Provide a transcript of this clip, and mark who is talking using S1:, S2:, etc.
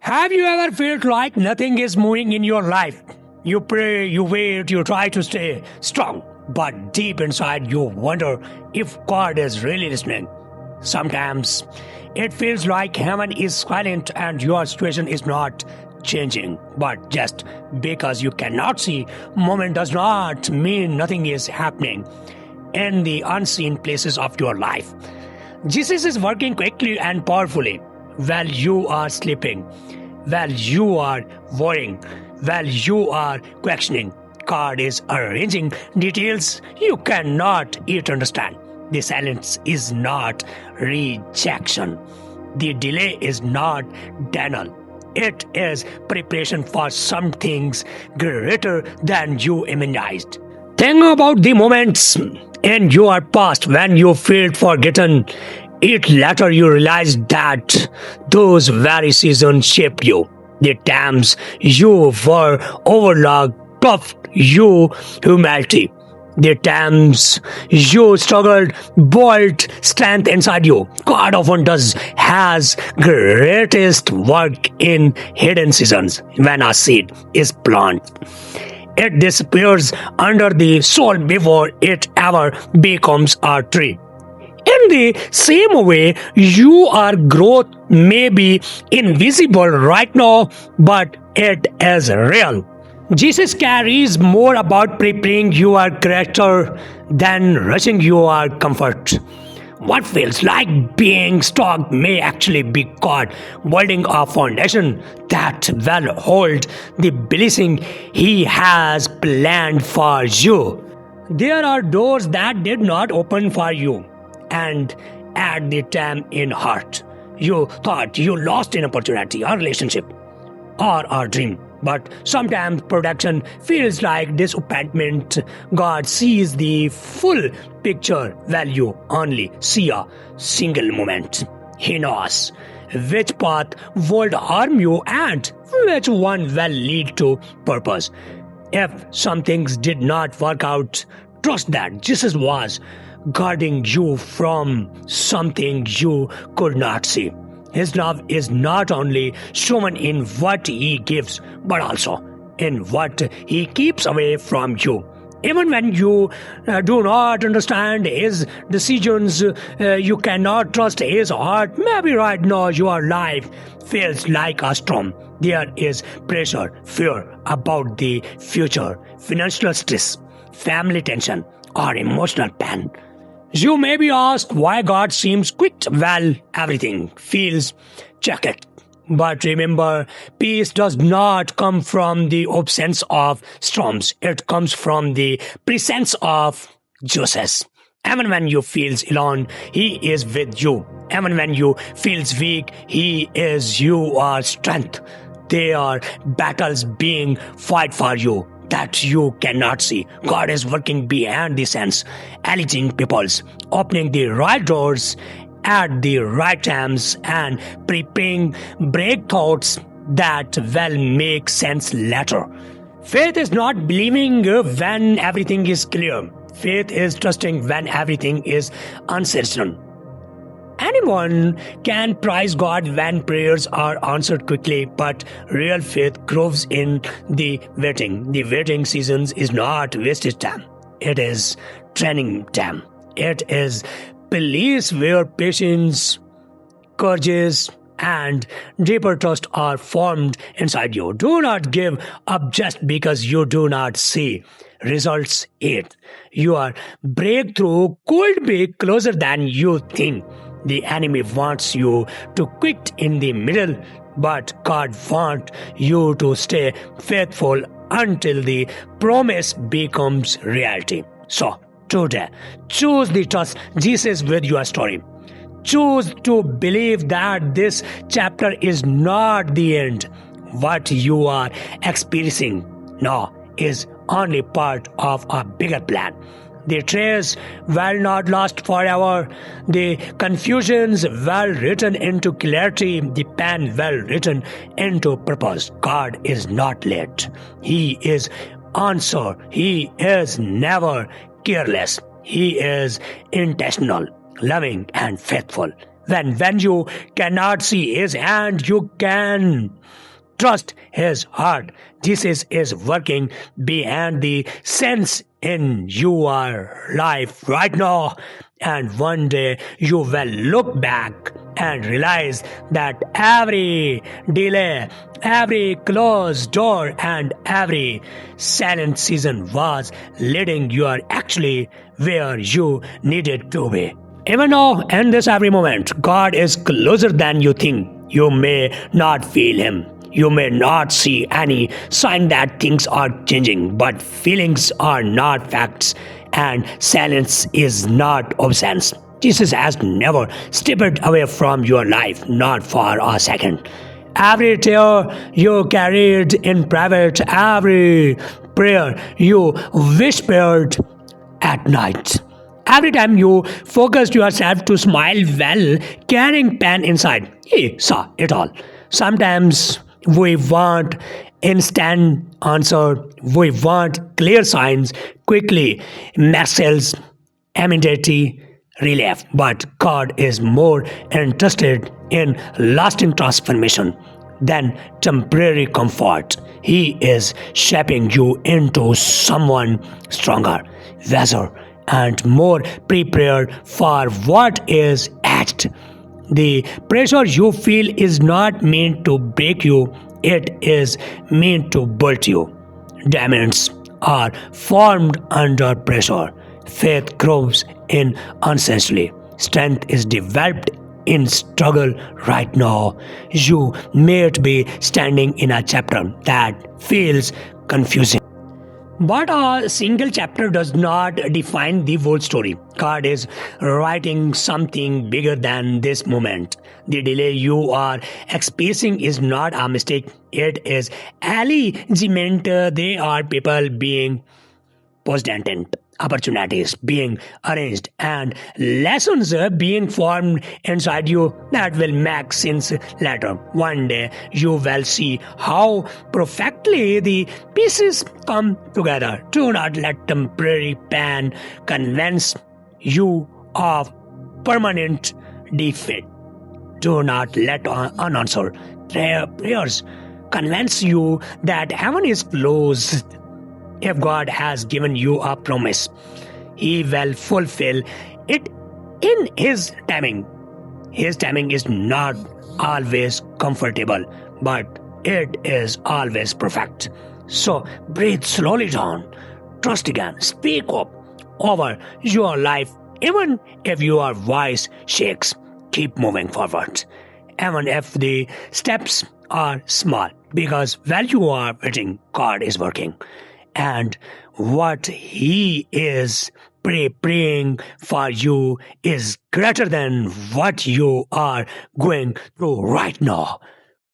S1: Have you ever felt like nothing is moving in your life? You pray, you wait, you try to stay strong, but deep inside you wonder if God is really listening. Sometimes it feels like heaven is silent and your situation is not changing. But just because you cannot see moment does not mean nothing is happening in the unseen places of your life. Jesus is working quickly and powerfully while you are sleeping, while you are worrying, while you are questioning. God is arranging details you cannot yet understand. The silence is not rejection. The delay is not denial. It is preparation for some things greater than you imagined. Think about the moments in your past when you felt forgotten. It later you realize that those very seasons shaped you. The times you were overlooked taught you humility. The times you struggled built strength inside you. God often does has greatest work in hidden seasons. When a seed is planted, it disappears under the soil before it ever becomes a tree. In the same way, your growth may be invisible right now, but it is real. Jesus cares more about preparing your character than rushing your comfort. What feels like being stuck may actually be God building a foundation that will hold the blessing He has planned for you. There are doors that did not open for you, and at the time in heart, you thought you lost an opportunity, a relationship, or a dream. But sometimes production feels like disappointment. God sees the full picture while you only see a single moment. He knows which path would harm you and which one will lead to purpose. If some things did not work out, trust that Jesus was guarding you from something you could not see. His love is not only shown in what He gives, but also in what He keeps away from you. Even when you do not understand His decisions, you cannot trust His heart. Maybe right now your life feels like a storm. There is pressure, fear about the future, financial stress, family tension, or emotional pain. You may be asked why God seems quick while everything feels checked. But remember, peace does not come from the absence of storms. It comes from the presence of Jesus. Even when you feel alone, He is with you. Even when you feel weak, He is your strength. There are battles being fought for you that you cannot see. God is working behind the scenes, aligning peoples, opening the right doors at the right times, and preparing breakthroughs that will make sense later. Faith is not believing when everything is clear. Faith is trusting when everything is uncertain. Anyone can praise God when prayers are answered quickly, but real faith grows in the waiting. The waiting seasons is not wasted time. It is training time. It is place where patience, courage, and deeper trust are formed inside you. Do not give up just because you do not see results yet. Your breakthrough could be closer than you think. The enemy wants you to quit in the middle, but God wants you to stay faithful until the promise becomes reality. So, today, choose the trust Jesus with your story. Choose to believe that this chapter is not the end. What you are experiencing now is only part of a bigger plan. The trails will not last forever. The confusions will return into clarity. The pain will return into purpose. God is not late. He is answer. He is never careless. He is intentional, loving, and faithful. When you cannot see his hand, you can trust his heart. Jesus is working behind the scenes in your life right now. And one day you will look back and realize that every delay, every closed door, and every silent season was leading you actually where you needed to be. Even though in this every moment, God is closer than you think. You may not feel Him. You may not see any sign that things are changing, but feelings are not facts, and silence is not absence. Jesus has never stepped away from your life, not for a second. Every tear you carried in private, every prayer you whispered at night. Every time you focused yourself to smile while carrying pain inside, he saw it all. Sometimes we want instant answer, we want clear signs, quickly, messages, immediate relief. But God is more interested in lasting transformation than temporary comfort. He is shaping you into someone stronger, wiser, and more prepared for what is asked. The pressure you feel is not meant to break you, it is meant to build you. Diamonds are formed under pressure. Faith grows in uncertainty. Strength is developed in struggle right now. You may be standing in a chapter that feels confusing. But a single chapter does not define the whole story. God is writing something bigger than this moment. The delay you are experiencing is not a mistake. It is alignment. They are people being post-intent, opportunities being arranged, and lessons being formed inside you that will make sense later. One day you will see how perfectly the pieces come together. Do not let temporary pain convince you of permanent defeat. Do not let unanswered prayers convince you that heaven is closed. If God has given you a promise, He will fulfill it in His timing. His timing is not always comfortable, but it is always perfect. So breathe slowly down, trust again, speak up over your life, even if your voice shakes. Keep moving forward, even if the steps are small, because while you are waiting, God is working. And what He is preparing for you is greater than what you are going through right now.